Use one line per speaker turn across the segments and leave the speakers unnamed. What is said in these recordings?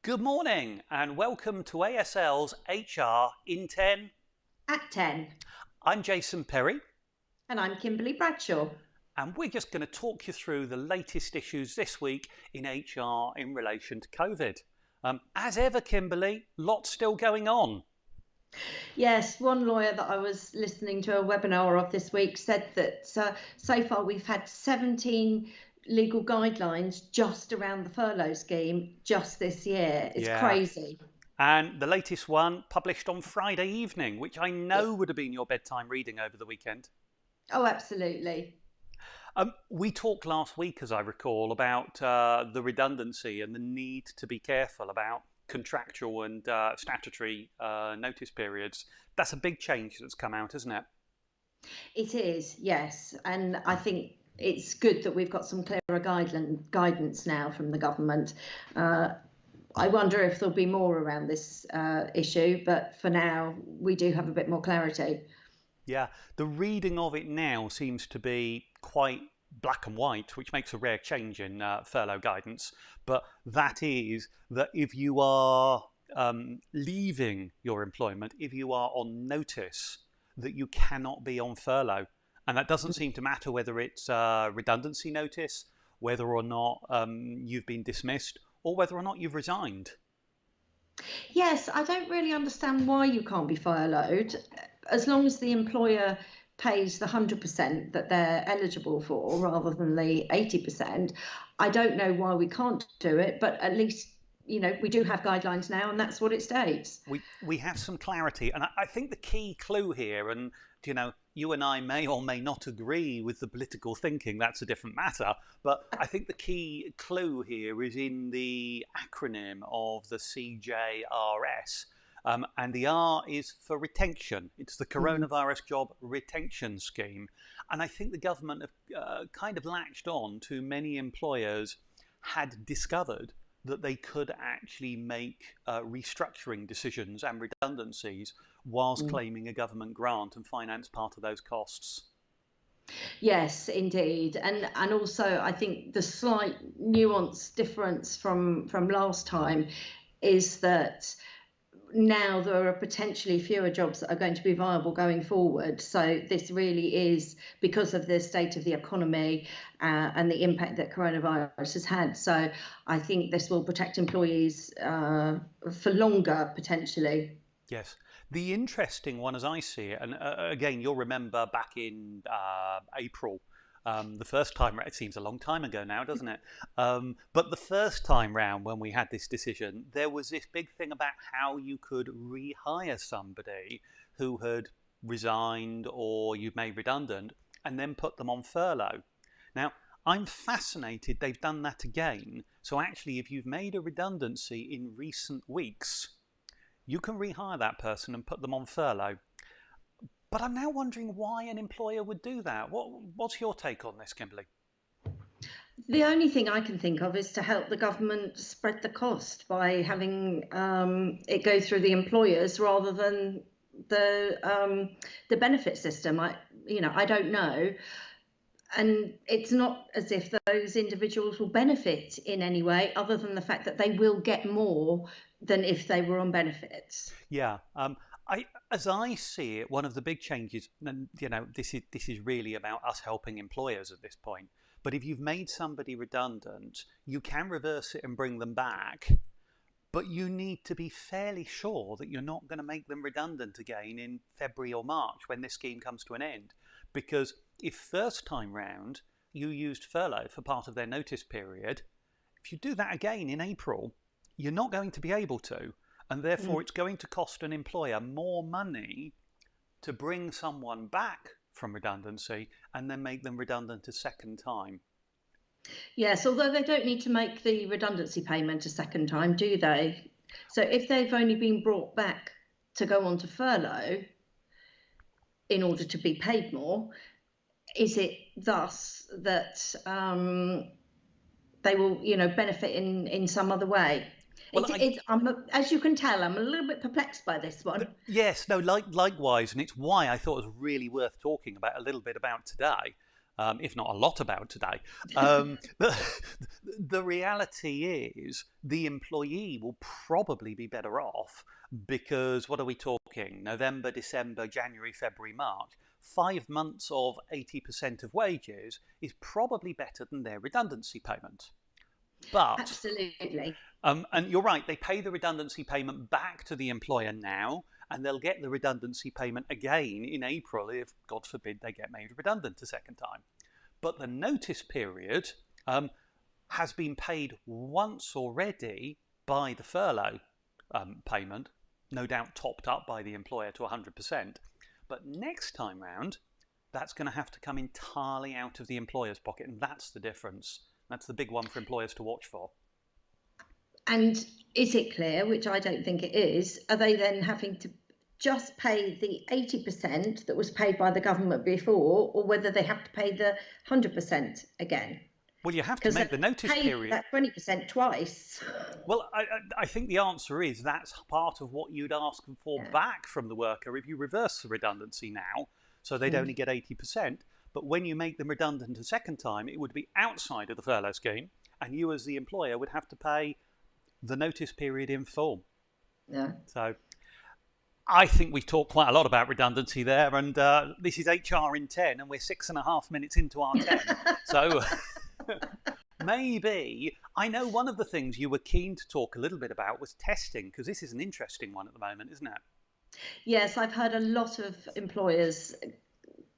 Good morning and welcome to ASL's HR in 10.
At 10.
I'm Jason Perry
And I'm Kimberly Bradshaw.
and we're just going to talk you through the latest issues this week in HR in relation to COVID. As ever, Kimberly, lots still going on.
Yes, one lawyer that I was listening to a webinar of this week said that so far we've had 17 legal guidelines just around the furlough scheme just this year. It's
Yeah.
crazy.
And the latest one published on Friday evening, which I know would have been your bedtime reading over the weekend.
Oh, absolutely.
We talked last week, as I recall, about the redundancy and the need to be careful about contractual and statutory notice periods. That's a big change that's come out, isn't it?
It is, yes. And I think it's good that we've got some clearer guidance now from the government. I wonder if there'll be more around this issue, but for now, we do have a bit more clarity.
Yeah, the reading of it now seems to be quite black and white, which makes a rare change in furlough guidance. But that is that if you are leaving your employment, if you are on notice, that you cannot be on furlough. And that doesn't seem to matter whether it's redundancy notice, whether or not you've been dismissed, or whether or not you've resigned.
Yes, I don't really understand why you can't be furloughed. As long as the employer pays the 100% that they're eligible for rather than the 80%, I don't know why we can't do it, but at least, we do have guidelines now and that's what it states.
We have some clarity, and I think the key clue here, and you and I may or may not agree with the political thinking, that's a different matter, but I think the key clue here is in the acronym of the CJRS. And the R is for retention. It's the Coronavirus Job Retention Scheme. And I think the government have kind of latched on to many employers had discovered that they could actually make restructuring decisions and redundancies whilst claiming a government grant and finance part of those costs.
Yes, indeed. And also I think the slight nuance difference from last time is that now there are potentially fewer jobs that are going to be viable going forward. So this really is because of the state of the economy and the impact that coronavirus has had. So I think this will protect employees for longer, potentially.
Yes. The interesting one, as I see it, and again, you'll remember back in April, the first time, it seems a long time ago now, doesn't it? But the first time round when we had this decision, there was this big thing about how you could rehire somebody who had resigned or you've made redundant and then put them on furlough. Now, I'm fascinated they've done that again. So actually, if you've made a redundancy in recent weeks, you can rehire that person and put them on furlough. But I'm now wondering why an employer would do that. What's your take on this, Kimberly?
The only thing I can think of is to help the government spread the cost by having it go through the employers rather than the benefit system. I don't know. And it's not as if those individuals will benefit in any way other than the fact that they will get more than if they were on benefits.
Yeah, as I see it, one of the big changes, and this is really about us helping employers at this point. But if you've made somebody redundant, you can reverse it and bring them back. But you need to be fairly sure that you're not going to make them redundant again in February or March when this scheme comes to an end. Because if first time round you used furlough for part of their notice period, if you do that again in April, you're not going to be able to. And therefore, it's going to cost an employer more money to bring someone back from redundancy and then make them redundant a second time.
Yes, although they don't need to make the redundancy payment a second time, do they? So if they've only been brought back to go on to furlough in order to be paid more, is it thus that they will, benefit in some other way?
Well,
As you can tell, I'm a little bit perplexed by this one.
Yes, no, likewise, and it's why I thought it was really worth talking about a little bit about today. if not a lot about today. The reality is the employee will probably be better off because what are we talking? November, December, January, February, March. 5 months of 80% of wages is probably better than their redundancy payment. But
Absolutely.
and you're right, they pay the redundancy payment back to the employer now, and they'll get the redundancy payment again in April if, God forbid, they get made redundant a second time. But the notice period has been paid once already by the furlough payment, no doubt topped up by the employer to 100%. But next time round, that's going to have to come entirely out of the employer's pocket, and that's the difference. That's the big one for employers to watch for.
And is it clear, which I don't think it is, are they then having to just pay the 80% that was paid by the government before, or whether they have to pay the 100% again?
Well, you have to make the notice period.
That 20% twice.
Well, I think the answer is that's part of what you'd ask for back from the worker if you reverse the redundancy now, so they'd only get 80%. But when you make them redundant a second time, it would be outside of the furlough scheme, and you as the employer would have to pay the notice period in full.
Yeah.
So I think we've talked quite a lot about redundancy there, and this is HR in 10, and we're 6.5 minutes into our 10. So maybe, I know one of the things you were keen to talk a little bit about was testing, because this is an interesting one at the moment, isn't it?
Yes, I've heard a lot of employers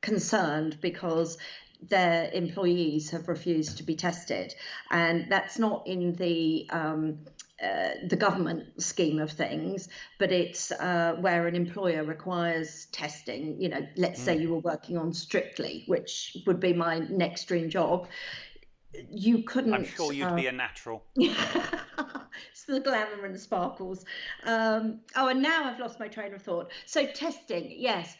concerned because their employees have refused to be tested, and that's not in the government scheme of things, but it's where an employer requires testing. You know, let's say you were working on Strictly, which would be my next dream job. You couldn't.
I'm sure you'd be a natural.
It's the glamour and the sparkles. And now I've lost my train of thought. So testing, yes.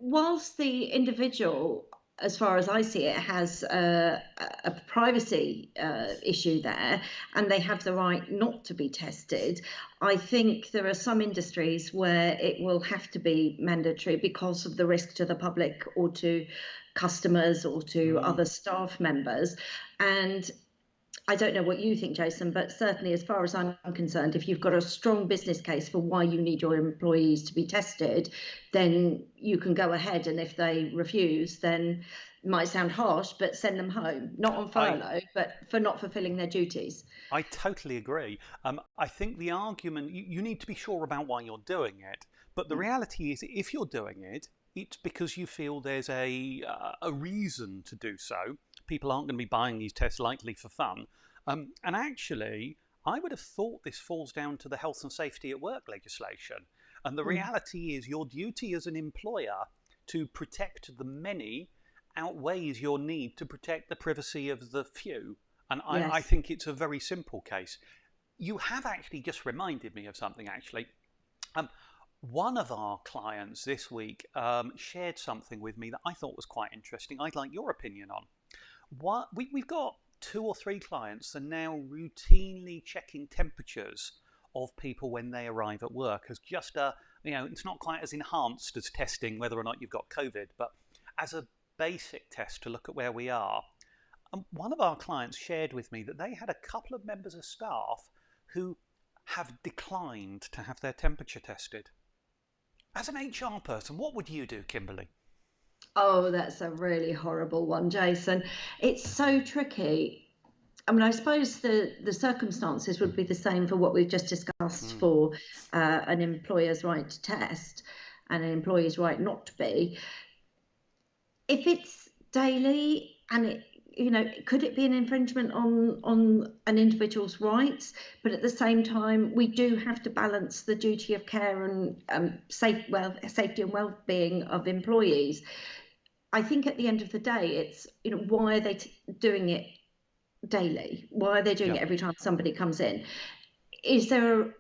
Whilst the individual, as far as I see it, has a privacy issue there, and they have the right not to be tested, I think there are some industries where it will have to be mandatory because of the risk to the public or to customers or to other staff members. And I don't know what you think, Jason, but certainly as far as I'm concerned, if you've got a strong business case for why you need your employees to be tested, then you can go ahead. And if they refuse, then it might sound harsh, but send them home, not on furlough, but for not fulfilling their duties.
I totally agree. I think the argument, you need to be sure about why you're doing it. But the reality is, if you're doing it, it's because you feel there's a reason to do so. People aren't going to be buying these tests lightly for fun. And actually, I would have thought this falls down to the health and safety at work legislation. And the reality is your duty as an employer to protect the many outweighs your need to protect the privacy of the few. And I think it's a very simple case. You have actually just reminded me of something, actually. One of our clients this week shared something with me that I thought was quite interesting. I'd like your opinion on. We've got 2 or 3 clients that are now routinely checking temperatures of people when they arrive at work as just it's not quite as enhanced as testing whether or not you've got COVID, but as a basic test to look at where we are. And one of our clients shared with me that they had a couple of members of staff who have declined to have their temperature tested. As an HR person, what would you do, Kimberly?
Oh, that's a really horrible one, Jason. It's so tricky. I mean, I suppose the circumstances would be the same for what we've just discussed for an employer's right to test and an employee's right not to be. If it's daily and could it be an infringement on an individual's rights? But at the same time, we do have to balance the duty of care and safety and well-being of employees. I think at the end of the day, it's why are they doing it daily? Why are they doing it every time somebody comes in?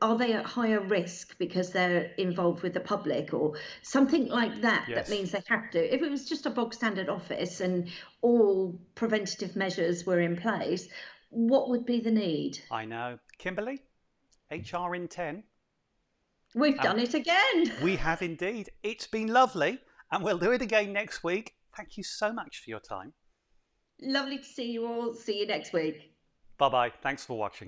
Are they at higher risk because they're involved with the public or something like that?
Yes.
That means they have to. If it was just a bog standard office and all preventative measures were in place, what would be the need?
I know. Kimberly, HR in 10.
We've done it again.
We have indeed. It's been lovely, and we'll do it again next week. thank you so much for your time.
Lovely to see you all. See you next week.
Bye bye. Thanks for watching.